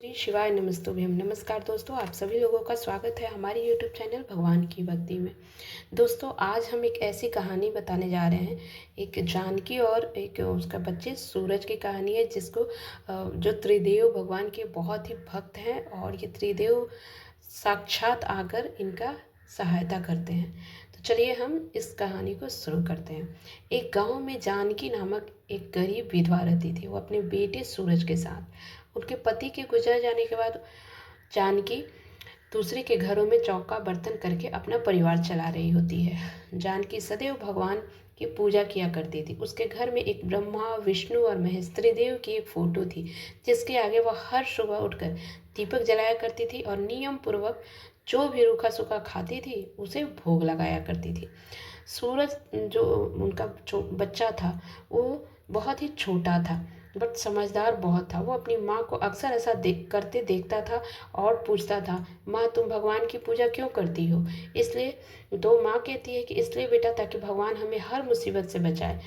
श्री शिवाय नमस्तुभ्यम। नमस्कार दोस्तों, आप सभी लोगों का स्वागत है हमारी यूट्यूब चैनल भगवान की भक्ति में। दोस्तों, आज हम एक ऐसी कहानी बताने जा रहे हैं, एक जानकी और एक उसका बच्चे सूरज की कहानी है, जिसको जो त्रिदेव भगवान के बहुत ही भक्त हैं और ये त्रिदेव साक्षात आकर इनका सहायता करते हैं। तो चलिए हम इस कहानी को शुरू करते हैं। एक गांव में जानकी नामक एक गरीब विधवा रहती थी। वो अपने बेटे सूरज के साथ। उनके पति के गुजर जाने के बाद जानकी दूसरे के घरों में चौका बर्तन करके अपना परिवार चला रही होती है। जानकी सदैव भगवान की पूजा किया करती थी। उसके घर में एक ब्रह्मा, विष्णु और महेश त्रिदेव की एक फोटो थी, जिसके आगे वह हर सुबह उठकर दीपक जलाया करती थी और नियम पूर्वक जो भी रूखा सूखा खाती थी उसे भोग लगाया करती थी। सूरज जो उनका बच्चा था, वो बहुत ही छोटा था बट समझदार बहुत था। वो अपनी माँ को अक्सर ऐसा देखता था और पूछता था, माँ तुम भगवान की पूजा क्यों करती हो? इसलिए तो माँ कहती है कि इसलिए बेटा, ताकि भगवान हमें हर मुसीबत से बचाए।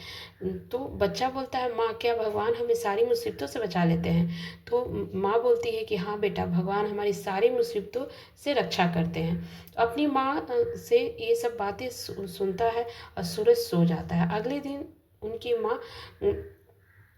तो बच्चा बोलता है, माँ क्या भगवान हमें सारी मुसीबतों से बचा लेते हैं? तो माँ बोलती है कि हाँ बेटा, भगवान हमारी सारी मुसीबतों से रक्षा करते हैं। अपनी माँ से ये सब बातें सुनता है और सूरज सो जाता है। अगले दिन उनकी माँ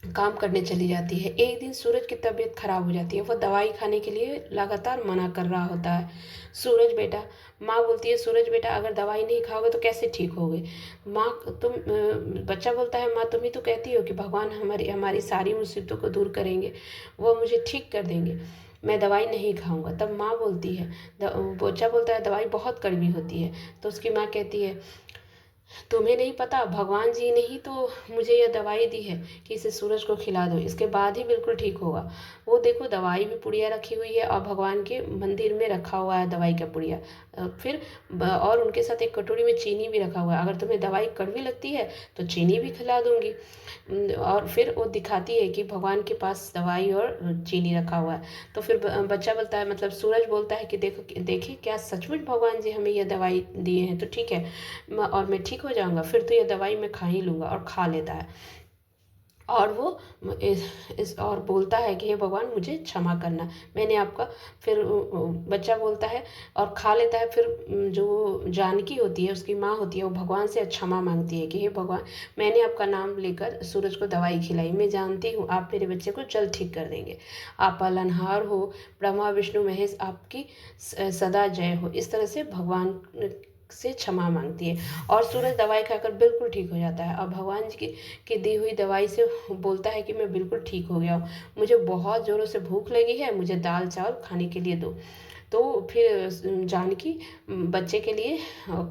काम करने चली जाती है। एक दिन सूरज की तबीयत खराब हो जाती है। वह दवाई खाने के लिए लगातार मना कर रहा होता है। सूरज बेटा, माँ बोलती है, सूरज बेटा अगर दवाई नहीं खाओगे तो कैसे ठीक होगे? माँ बच्चा बोलता है, माँ तुम ही तो कहती हो कि भगवान हमारी हमारी सारी मुसीबतों को दूर करेंगे, वो मुझे ठीक कर देंगे, मैं दवाई नहीं खाऊंगा। तब माँ बोलती है, बच्चा बोलता है दवाई बहुत कड़वी होती है। तो उसकी माँ कहती है, तुम्हें नहीं पता, भगवान जी ने ही तो मुझे यह दवाई दी है कि इसे सूरज को खिला दो, इसके बाद ही बिल्कुल ठीक होगा। वो देखो, दवाई भी पुड़िया रखी हुई है और भगवान के मंदिर में रखा हुआ है दवाई का पुड़िया। और उनके साथ एक कटोरी में चीनी भी रखा हुआ है। अगर तुम्हें दवाई कड़वी लगती है तो चीनी भी खिला दूंगी। और फिर वो दिखाती है कि भगवान के पास दवाई और चीनी रखा हुआ है। तो फिर बच्चा बोलता है, मतलब सूरज बोलता है कि देखो देखिए, क्या सचमुच भगवान जी हमें यह दवाई दिए हैं? तो ठीक है, और मैं ठीक हो जाऊंगा, फिर तो ये दवाई मैं खा ही लूँगा। और खा लेता है। और वो इस और बोलता है कि हे भगवान, मुझे क्षमा करना, मैंने आपका। फिर बच्चा बोलता है और खा लेता है। फिर जो जानकी होती है, उसकी माँ होती है, वो भगवान से क्षमा मांगती है कि हे भगवान, मैंने आपका नाम लेकर सूरज को दवाई खिलाई, मैं जानती हूँ आप मेरे बच्चे को जल्द ठीक कर देंगे। आप पालनहार हो, ब्रह्मा विष्णु महेश आपकी सदा जय हो। इस तरह से भगवान से क्षमा मांगती है और सूरज दवाई खाकर बिल्कुल ठीक हो जाता है। और भगवान जी की दी हुई दवाई से बोलता है कि मैं बिल्कुल ठीक हो गया हूँ, मुझे बहुत ज़ोरों से भूख लगी है, मुझे दाल चावल खाने के लिए दो। तो फिर जानकी बच्चे के लिए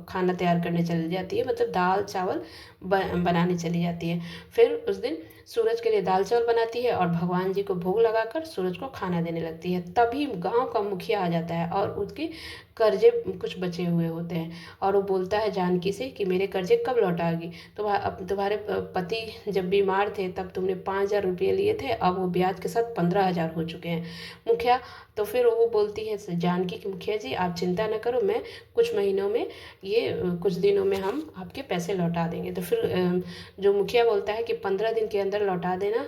खाना तैयार करने चली जाती है, मतलब दाल चावल बनाने चली जाती है। फिर उस दिन सूरज के लिए दाल चावल बनाती है और भगवान जी को भोग लगाकर सूरज को खाना देने लगती है। तभी गांव का मुखिया आ जाता है और उसके कर्जे कुछ बचे हुए होते हैं। और वो बोलता है जानकी से कि मेरे कर्जे कब लौटाओगी? तुम्हारे पति जब बीमार थे तब तुमने 5,000 रुपये लिए थे, अब वो ब्याज के साथ 15,000 हो चुके हैं। मुखिया तो फिर वो बोलती है जानकी कि मुखिया जी आप चिंता न करो, मैं कुछ महीनों में कुछ दिनों में हम आपके पैसे लौटा देंगे। तो फिर जो मुखिया बोलता है कि 15 दिन के अंदर लौटा देना,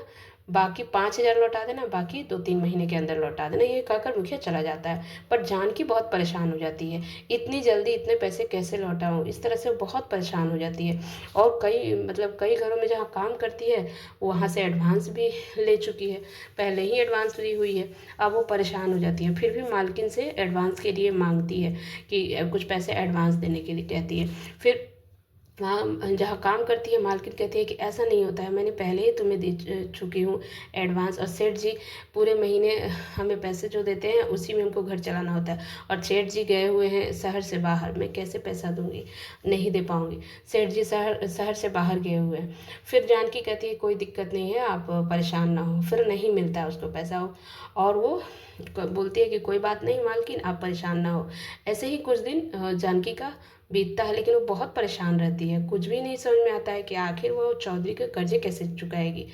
बाकी 5,000 लौटा देना, बाकी 2-3 महीने के अंदर लौटा देना। ये कहकर मुखिया चला जाता है। पर जानकी बहुत परेशान हो जाती है, इतनी जल्दी इतने पैसे कैसे लौटाऊँ? इस तरह से बहुत परेशान हो जाती है। और कई घरों में जहाँ काम करती है, वहाँ से एडवांस भी ले चुकी है, पहले ही एडवांस ली हुई है। अब वो परेशान हो जाती है, फिर भी मालकिन से एडवांस के लिए मांगती है कि कुछ पैसे एडवांस देने के लिए कहती है। फिर वहाँ जहाँ काम करती है, मालकिन कहती है कि ऐसा नहीं होता है, मैंने पहले ही तुम्हें दे चुकी हूँ एडवांस, और सेठ जी पूरे महीने हमें पैसे जो देते हैं उसी में हमको घर चलाना होता है, और सेठ जी गए हुए हैं शहर से बाहर, मैं कैसे पैसा दूंगी? नहीं दे पाऊंगी, सेठ जी शहर शहर से बाहर गए हुए हैं। फिर जानकी कहती है कोई दिक्कत नहीं है, आप परेशान ना हो। फिर नहीं मिलता है उसको पैसा, और वो बोलती है कि कोई बात नहीं मालकिन, आप परेशान ना हो। ऐसे ही कुछ दिन जानकी का बीतता है, लेकिन वो बहुत परेशान रहती है। कुछ भी नहीं समझ में आता है कि आखिर वो चौधरी के कर्जे कैसे चुकाएगी।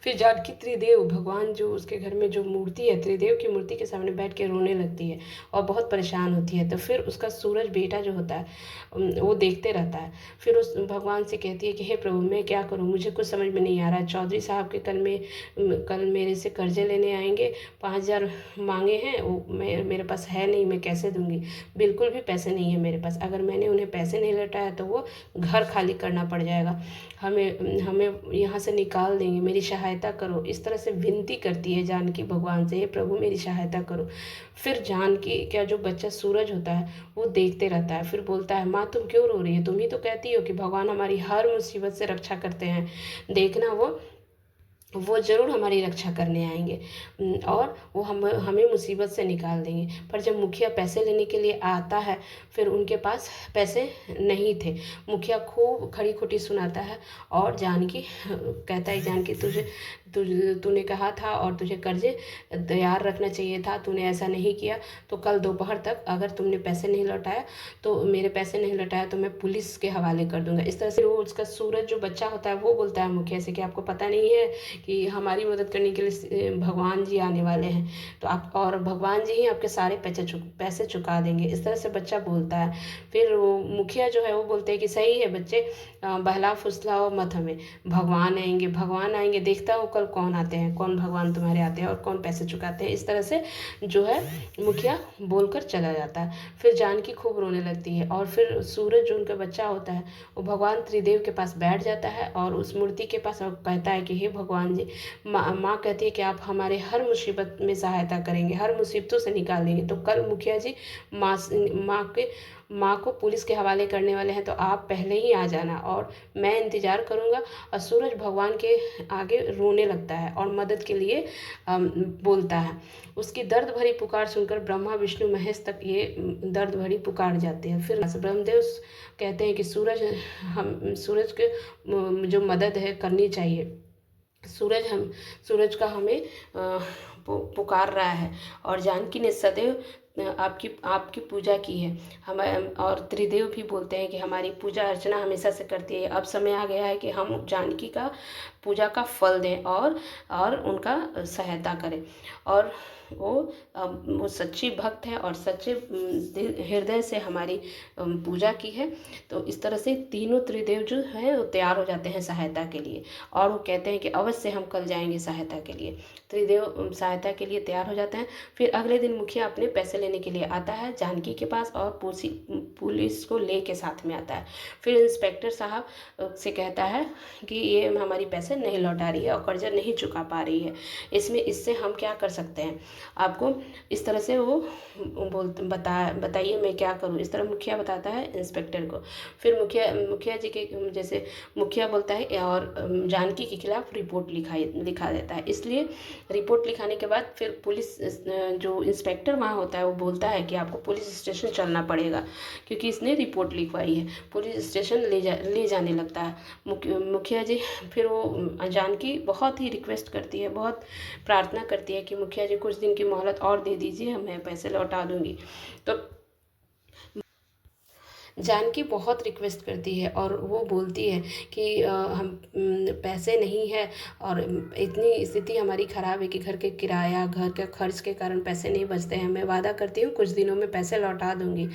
फिर जानकी त्रिदेव, भगवान जो उसके घर में जो मूर्ति है, त्रिदेव की मूर्ति के सामने बैठ के रोने लगती है और बहुत परेशान होती है। तो फिर उसका सूरज बेटा जो होता है वो देखते रहता है। फिर उस भगवान से कहती है कि हे प्रभु, मैं क्या करूँ, मुझे कुछ समझ में नहीं आ रहा है। चौधरी साहब के कल मेरे से कर्जे लेने आएंगे, 5,000 मांगे हैं, वो मेरे पास है नहीं, मैं कैसे दूंगी। बिल्कुल भी पैसे नहीं है मेरे पास। अगर मैंने उन्हें पैसे नहीं लौटाया तो वो घर खाली करना पड़ जाएगा, हमें हमें यहाँ से निकाल देंगे, मेरी सहायता करो। इस तरह से विनती करती है जानकी भगवान से, हे प्रभु मेरी सहायता करो। फिर जानकी क्या जो बच्चा सूरज होता है वो देखते रहता है। फिर बोलता है, माँ तुम क्यों रो रही है, तुम ही तो कहती हो कि भगवान हमारी हर मुसीबत से रक्षा करते हैं, देखना वो ज़रूर हमारी रक्षा करने आएंगे और वो हमें मुसीबत से निकाल देंगे। पर जब मुखिया पैसे लेने के लिए आता है, फिर उनके पास पैसे नहीं थे। मुखिया खूब खड़ी खोटी सुनाता है और जानकी कहता है, जानकी तूने कहा था और तुझे कर्जे तैयार रखना चाहिए था, तूने ऐसा नहीं किया, तो कल दोपहर तक अगर तुमने पैसे नहीं लौटाया, तो मेरे पैसे नहीं लौटाया तो मैं पुलिस के हवाले कर दूंगा। इस तरह से वो उसका सूरज जो बच्चा होता है वो बोलता है मुखिया से कि आपको पता नहीं है कि हमारी मदद करने के लिए भगवान जी आने वाले हैं, तो आप और भगवान जी ही आपके सारे पैसे चुका देंगे। इस तरह से बच्चा बोलता है। फिर वो मुखिया जो है वो बोलते हैं कि सही है बच्चे, बहला फुसलाओ मत हमें, भगवान आएंगे, देखता हूँ कल कौन आते हैं, कौन भगवान तुम्हारे आते हैं और कौन पैसे चुकाते हैं। इस तरह से जो है मुखिया बोलकर चला जाता है। फिर जानकी खूब रोने लगती है और फिर सूरज जो उनका बच्चा होता है वो भगवान त्रिदेव के पास बैठ जाता है और उस मूर्ति के पास और कहता है कि हे भगवान जी, माँ कहती है कि आप हमारे हर मुसीबत में सहायता करेंगे, हर मुसीबतों से निकाल देंगे। तो कल मुखिया जी माँ को पुलिस के हवाले करने वाले हैं, तो आप पहले ही आ जाना और मैं इंतज़ार करूँगा। और सूरज भगवान के आगे रोने लगता है और मदद के लिए बोलता है। उसकी दर्द भरी पुकार सुनकर ब्रह्मा विष्णु महेश तक ये दर्द भरी पुकार जाते हैं। फिर ब्रह्मदेव कहते हैं कि सूरज के जो मदद है करनी चाहिए। सूरज का हमें पुकार रहा है और जानकी ने सदैव आपकी पूजा की है। हम और त्रिदेव भी बोलते हैं कि हमारी पूजा अर्चना हमेशा से करती है। अब समय आ गया है कि हम जानकी का पूजा का फल दें और उनका सहायता करें। और वो सच्ची भक्त है और सच्चे हृदय से हमारी पूजा की है। तो इस तरह से तीनों त्रिदेव जो है वो तैयार हो जाते हैं सहायता के लिए और वो कहते हैं कि अवश्य हम कल जाएंगे सहायता के लिए। त्रिदेव सहायता के लिए तैयार हो जाते हैं। फिर अगले दिन मुखिया अपने पैसे लेने के लिए आता है जानकी के पास और पुलिस को ले के साथ में आता है। फिर इंस्पेक्टर साहब से कहता है कि ये हमारी पैसे नहीं लौटा रही है और कर्जा नहीं चुका पा रही है, इससे हम क्या कर सकते हैं। आपको इस तरह से वो बताइए मैं क्या करूँ। इस तरह मुखिया बताता है इंस्पेक्टर को। फिर मुखिया जी के जैसे मुखिया बोलता है और जानकी के खिलाफ रिपोर्ट लिखा देता है। इसलिए रिपोर्ट लिखाने के बाद फिर पुलिस जो इंस्पेक्टर वहाँ होता है वो बोलता है कि आपको पुलिस स्टेशन चलना पड़ेगा क्योंकि इसने रिपोर्ट लिखवाई है। पुलिस स्टेशन ले जाने लगता है मुखिया जी। फिर वो जानकी बहुत ही रिक्वेस्ट करती है, बहुत प्रार्थना करती है कि मुखिया जी कुछ दिन की मोहलत और दे दीजिए, मैं पैसे लौटा दूंगी। तो जानकी बहुत रिक्वेस्ट करती है और वो बोलती है कि हम पैसे नहीं है और इतनी स्थिति हमारी ख़राब है कि घर के किराया घर के खर्च के कारण पैसे नहीं बचते हैं, मैं वादा करती हूँ कुछ दिनों में पैसे लौटा दूँगी।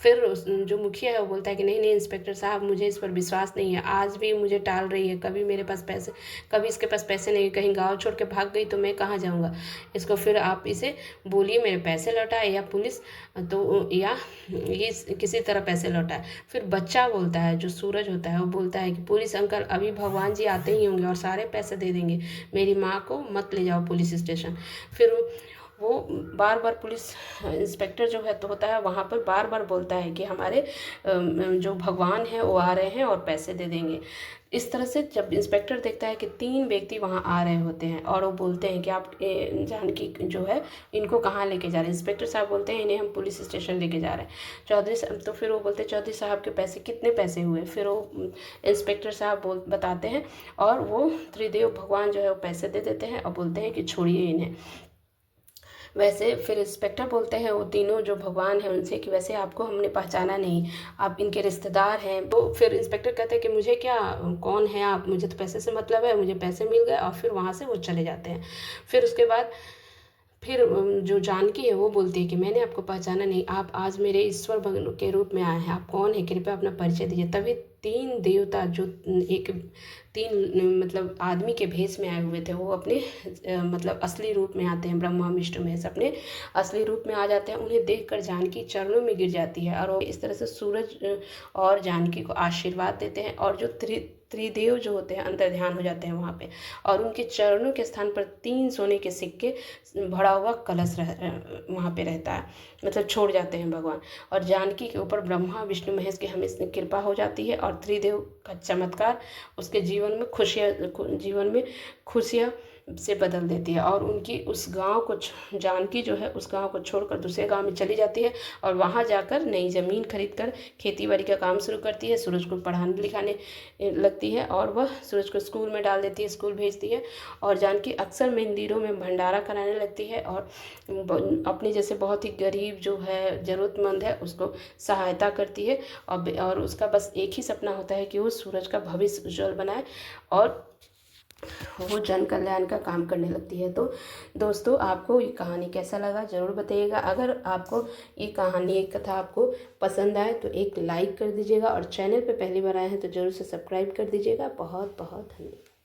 फिर जो मुखिया है वो बोलता है कि नहीं इंस्पेक्टर साहब, मुझे इस पर विश्वास नहीं है, आज भी मुझे टाल रही है, कभी मेरे पास पैसे कभी इसके पास पैसे नहीं, कहीं गाँव छोड़ के भाग गई तो मैं कहाँ जाऊँगा इसको। फिर आप इसे बोलिए मेरे पैसे लौटाए या पुलिस तो या ये किसी तरह पैसे लौटाए। फिर बच्चा बोलता है जो सूरज होता है वो बोलता है कि पुलिस अंकल अभी भगवान जी आते ही होंगे और सारे पैसे दे देंगे, मेरी माँ को मत ले जाओ पुलिस स्टेशन। फिर वो बार बार पुलिस इंस्पेक्टर जो है तो होता है वहाँ पर बार बार बोलता है कि हमारे जो भगवान हैं वो आ रहे हैं और पैसे दे देंगे। इस तरह से जब इंस्पेक्टर देखता है कि 3 व्यक्ति वहाँ आ रहे होते हैं और वो बोलते हैं कि आप जानकी जो है इनको कहाँ लेके जा रहे हैं। इंस्पेक्टर साहब बोलते हैं इन्हें हम पुलिस स्टेशन लेके जा रहे हैं। चौधरी साहब तो फिर वो बोलते हैं चौधरी साहब के पैसे कितने पैसे हुए। फिर वो इंस्पेक्टर साहब बताते हैं और वो त्रिदेव भगवान जो है वो पैसे दे देते हैं और बोलते हैं कि छोड़िए इन्हें। वैसे फिर इंस्पेक्टर बोलते हैं वो तीनों जो भगवान हैं उनसे कि वैसे आपको हमने पहचाना नहीं, आप इनके रिश्तेदार हैं। तो फिर इंस्पेक्टर कहते हैं कि मुझे क्या, कौन है आप, मुझे तो पैसे से मतलब है, मुझे पैसे मिल गए। और फिर वहाँ से वो चले जाते हैं। फिर उसके बाद फिर जो जानकी है वो बोलती है कि मैंने आपको पहचाना नहीं, आप आज मेरे ईश्वर भगवान के रूप में आए हैं, आप कौन है, कृपया अपना परिचय दीजिए। तभी तीन देवता जो एक तीन मतलब आदमी के भेष में आए हुए थे वो अपने मतलब असली रूप में आते हैं, ब्रह्मा विष्णु महेश अपने असली रूप में आ जाते हैं। उन्हें देखकर जानकी चरणों में गिर जाती है और वो इस तरह से सूरज और जानकी को आशीर्वाद देते हैं। और जो त्रिदेव जो होते हैं अंतर ध्यान हो जाते हैं वहाँ पे, और उनके चरणों के स्थान पर 3 सोने के सिक्के भरा हुआ कलश वहाँ पे रहता है, मतलब छोड़ जाते हैं भगवान। और जानकी के ऊपर ब्रह्मा विष्णु महेश की हमेशा कृपा हो जाती है और त्रिदेव का चमत्कार उसके जीवन में खुशियाँ से बदल देती है। और उनकी उस गांव को जानकी जो है उस गांव को छोड़कर दूसरे गांव में चली जाती है और वहां जाकर नई ज़मीन खरीदकर खेती बाड़ी का काम शुरू करती है। सूरज को पढ़ाने लिखाने लगती है और वह सूरज को स्कूल में डाल देती है, स्कूल भेजती है। और जानकी अक्सर मंदिरों में भंडारा कराने लगती है और अपने जैसे बहुत ही गरीब जो है ज़रूरतमंद है उसको सहायता करती है। और उसका बस एक ही सपना होता है कि वो सूरज का भविष्य उज्जवल बनाए और वो जन कल्याण का काम करने लगती है। तो दोस्तों आपको ये कहानी कैसा लगा ज़रूर बताइएगा। अगर आपको ये कहानी, ये कथा आपको पसंद आए तो एक लाइक कर दीजिएगा और चैनल पे पहली बार आए हैं तो ज़रूर से सब्सक्राइब कर दीजिएगा। बहुत बहुत धन्यवाद।